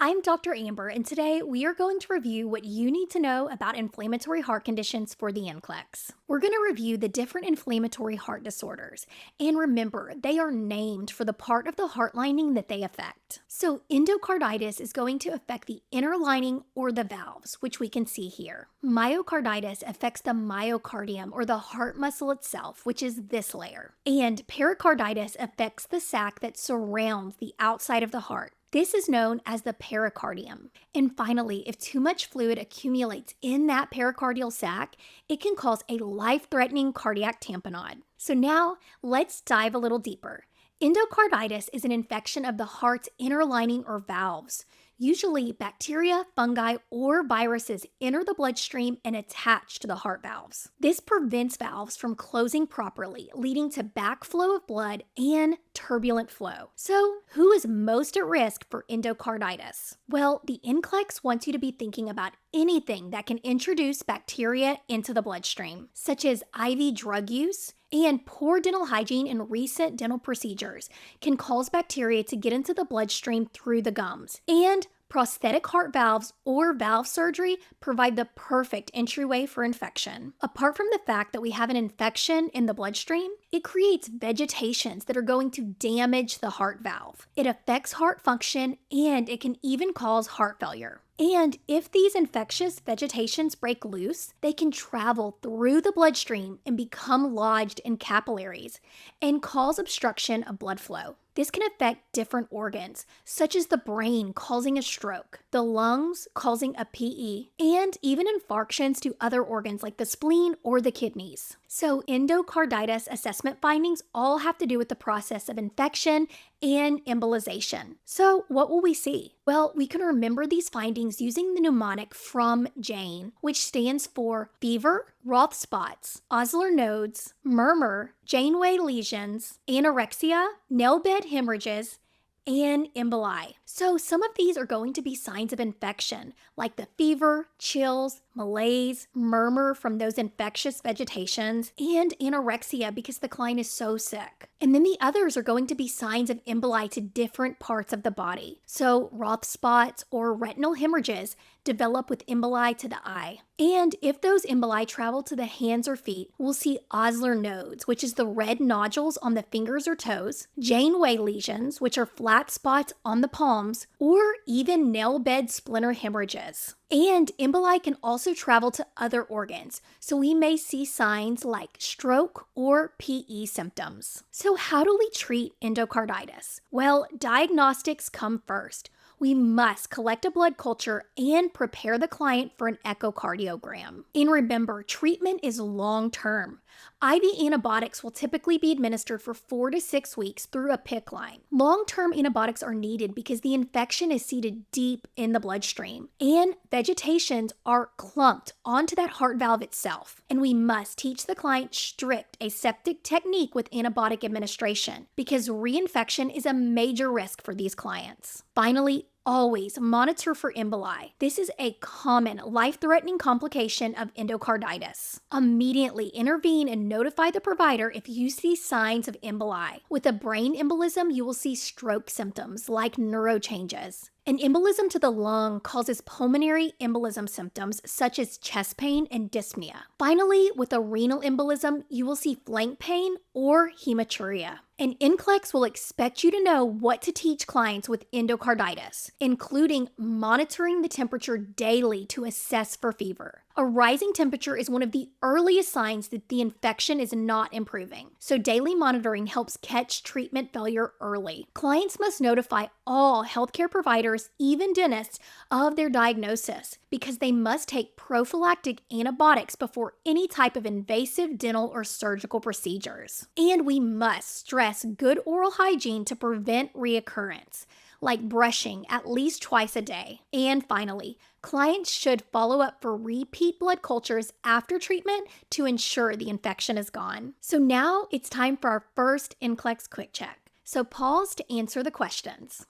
I'm Dr. Amber, and today we are going to review what you need to know about inflammatory heart conditions for the NCLEX. We're going to review the different inflammatory heart disorders, and remember, they are named for the part of the heart lining that they affect. So, endocarditis is going to affect the inner lining or the valves, which we can see here. Myocarditis affects the myocardium or the heart muscle itself, which is this layer. And pericarditis affects the sac that surrounds the outside of the heart. This is known as the pericardium. And finally, if too much fluid accumulates in that pericardial sac, it can cause a life-threatening cardiac tamponade. So now, let's dive a little deeper. Endocarditis is an infection of the heart's inner lining or valves. Usually, bacteria, fungi, or viruses enter the bloodstream and attach to the heart valves. This prevents valves from closing properly, leading to backflow of blood and turbulent flow. So, who is most at risk for endocarditis? Well, the NCLEX wants you to be thinking about anything that can introduce bacteria into the bloodstream, such as IV drug use, and poor dental hygiene and recent dental procedures can cause bacteria to get into the bloodstream through the gums. And prosthetic heart valves or valve surgery provide the perfect entryway for infection. Apart from the fact that we have an infection in the bloodstream, it creates vegetations that are going to damage the heart valve. It affects heart function and it can even cause heart failure. And if these infectious vegetations break loose, they can travel through the bloodstream and become lodged in capillaries and cause obstruction of blood flow. This can affect different organs, such as the brain causing a stroke, the lungs causing a PE, and even infarctions to other organs like the spleen or the kidneys. So endocarditis assessment findings all have to do with the process of infection and embolization. So what will we see? Well, we can remember these findings using the mnemonic from Jane, which stands for fever, Roth spots, Osler nodes, murmur, Janeway lesions, anorexia, nail bed hemorrhages, and emboli. So some of these are going to be signs of infection, like the fever, chills, malaise, murmur from those infectious vegetations, and anorexia because the client is so sick. And then the others are going to be signs of emboli to different parts of the body. So Roth spots or retinal hemorrhages develop with emboli to the eye. And if those emboli travel to the hands or feet, we'll see Osler nodes, which is the red nodules on the fingers or toes, Janeway lesions, which are flat spots on the palms, or even nail bed splinter hemorrhages. And emboli can also travel to other organs, so we may see signs like stroke or PE symptoms. So how do we treat endocarditis? Well, diagnostics come first. We must collect a blood culture and prepare the client for an echocardiogram. And remember, treatment is long-term. IV antibiotics will typically be administered for 4 to 6 weeks through a PICC line. Long-term antibiotics are needed because the infection is seated deep in the bloodstream, and vegetations are clumped onto that heart valve itself. And we must teach the client strict aseptic technique with antibiotic administration because reinfection is a major risk for these clients. Finally, always monitor for emboli. This is a common life-threatening complication of endocarditis. Immediately intervene and notify the provider if you see signs of emboli. With a brain embolism, you will see stroke symptoms like neurochanges. An embolism to the lung causes pulmonary embolism symptoms such as chest pain and dyspnea. Finally, with a renal embolism, you will see flank pain or hematuria. And NCLEX will expect you to know what to teach clients with endocarditis, including monitoring the temperature daily to assess for fever. A rising temperature is one of the earliest signs that the infection is not improving, so daily monitoring helps catch treatment failure early. Clients must notify all healthcare providers, even dentists, of their diagnosis because they must take prophylactic antibiotics before any type of invasive dental or surgical procedures. And we must stress good oral hygiene to prevent reoccurrence, like brushing at least twice a day. And finally, clients should follow up for repeat blood cultures after treatment to ensure the infection is gone. So now it's time for our first NCLEX quick check. So pause to answer the questions.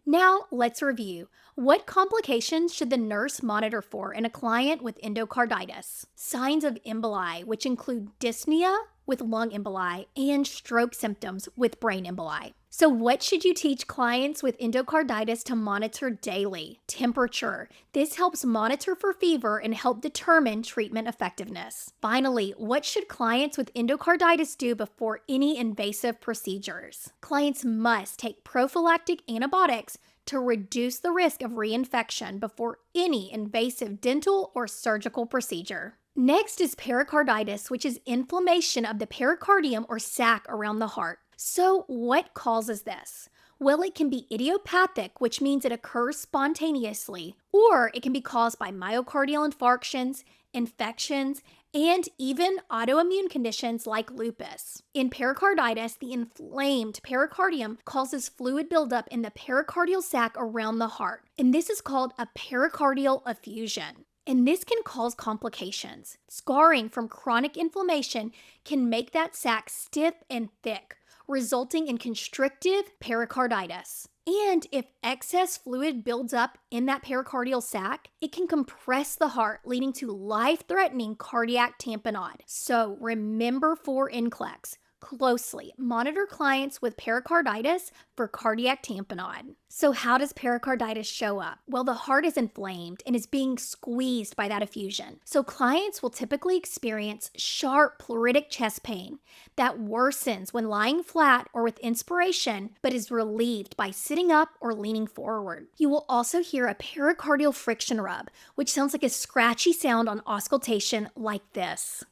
Now let's review. What complications should the nurse monitor for in a client with endocarditis? Signs of emboli, which include dyspnea, with lung emboli and stroke symptoms with brain emboli. So what should you teach clients with endocarditis to monitor daily? Temperature. This helps monitor for fever and help determine treatment effectiveness. Finally, what should clients with endocarditis do before any invasive procedures? Clients must take prophylactic antibiotics to reduce the risk of reinfection before any invasive dental or surgical procedure. Next is pericarditis, which is inflammation of the pericardium or sac around the heart. So what causes this? Well, it can be idiopathic, which means it occurs spontaneously, or it can be caused by myocardial infarctions, infections, and even autoimmune conditions like lupus. In pericarditis, the inflamed pericardium causes fluid buildup in the pericardial sac around the heart, and this is called a pericardial effusion. And this can cause complications. Scarring from chronic inflammation can make that sac stiff and thick, resulting in constrictive pericarditis. And if excess fluid builds up in that pericardial sac, it can compress the heart, leading to life-threatening cardiac tamponade. So remember for NCLEX, closely monitor clients with pericarditis for cardiac tamponade. So how does pericarditis show up? Well, the heart is inflamed and is being squeezed by that effusion. So clients will typically experience sharp pleuritic chest pain that worsens when lying flat or with inspiration, but is relieved by sitting up or leaning forward. You will also hear a pericardial friction rub, which sounds like a scratchy sound on auscultation like this.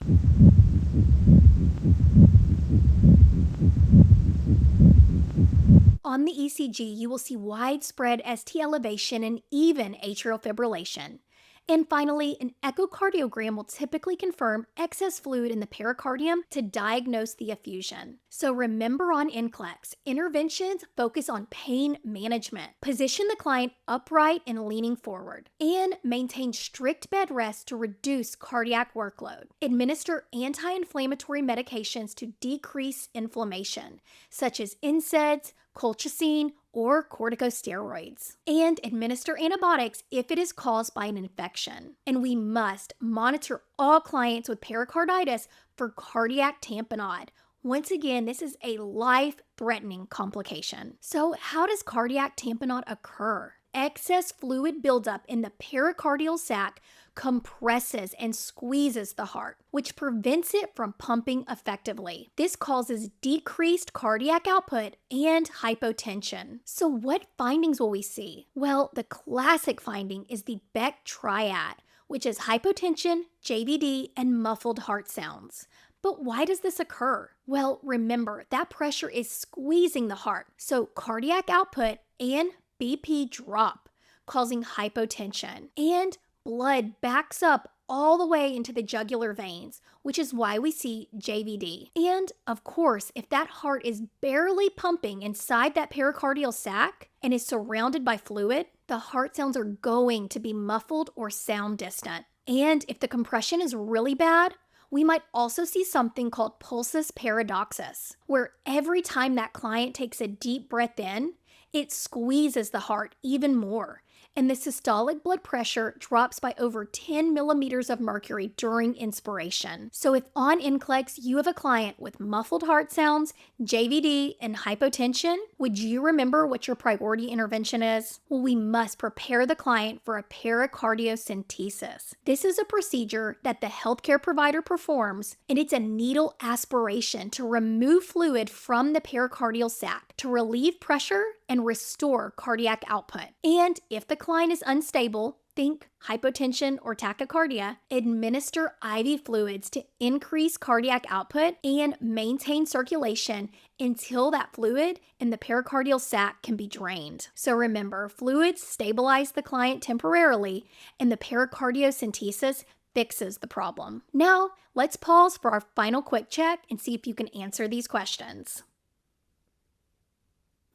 On the ECG, you will see widespread ST elevation and even atrial fibrillation. And finally, an echocardiogram will typically confirm excess fluid in the pericardium to diagnose the effusion. So remember on NCLEX, interventions focus on pain management. Position the client upright and leaning forward, and maintain strict bed rest to reduce cardiac workload. Administer anti-inflammatory medications to decrease inflammation, such as NSAIDs, colchicine, or corticosteroids, and administer antibiotics if it is caused by an infection. And we must monitor all clients with pericarditis for cardiac tamponade. Once again, this is a life-threatening complication. So how does cardiac tamponade occur? Excess fluid buildup in the pericardial sac compresses and squeezes the heart, which prevents it from pumping effectively. This causes decreased cardiac output and hypotension. So what findings will we see? Well, the classic finding is the Beck triad, which is hypotension, JVD, and muffled heart sounds. But why does this occur? Well, remember, that pressure is squeezing the heart, so cardiac output and BP drop, causing hypotension, and blood backs up all the way into the jugular veins, which is why we see JVD. And of course, if that heart is barely pumping inside that pericardial sac and is surrounded by fluid, the heart sounds are going to be muffled or sound distant. And if the compression is really bad, we might also see something called pulsus paradoxus, where every time that client takes a deep breath in, it squeezes the heart even more, and the systolic blood pressure drops by over 10 millimeters of mercury during inspiration. So if on NCLEX you have a client with muffled heart sounds, JVD, and hypotension, would you remember what your priority intervention is? Well, we must prepare the client for a pericardiocentesis. This is a procedure that the healthcare provider performs, and it's a needle aspiration to remove fluid from the pericardial sac to relieve pressure and restore cardiac output. And if the client is unstable, think hypotension or tachycardia, administer IV fluids to increase cardiac output and maintain circulation until that fluid in the pericardial sac can be drained. So remember, fluids stabilize the client temporarily, and the pericardiocentesis fixes the problem. Now, let's pause for our final quick check and see if you can answer these questions.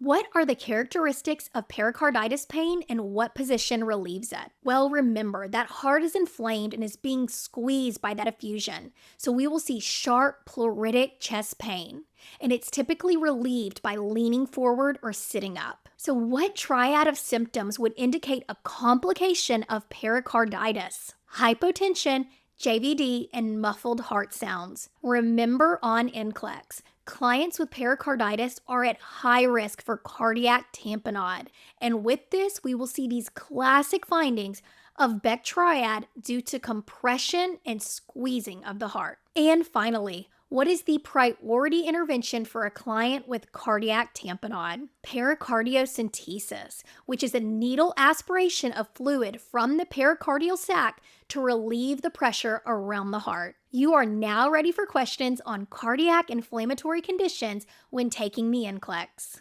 What are the characteristics of pericarditis pain and what position relieves it? Well, remember, that heart is inflamed and is being squeezed by that effusion, so we will see sharp pleuritic chest pain, and it's typically relieved by leaning forward or sitting up. So what triad of symptoms would indicate a complication of pericarditis? Hypotension, JVD, and muffled heart sounds. Remember on NCLEX, clients with pericarditis are at high risk for cardiac tamponade, and with this, we will see these classic findings of Beck triad due to compression and squeezing of the heart. And finally, what is the priority intervention for a client with cardiac tamponade? Pericardiocentesis, which is a needle aspiration of fluid from the pericardial sac to relieve the pressure around the heart. You are now ready for questions on cardiac inflammatory conditions when taking the NCLEX.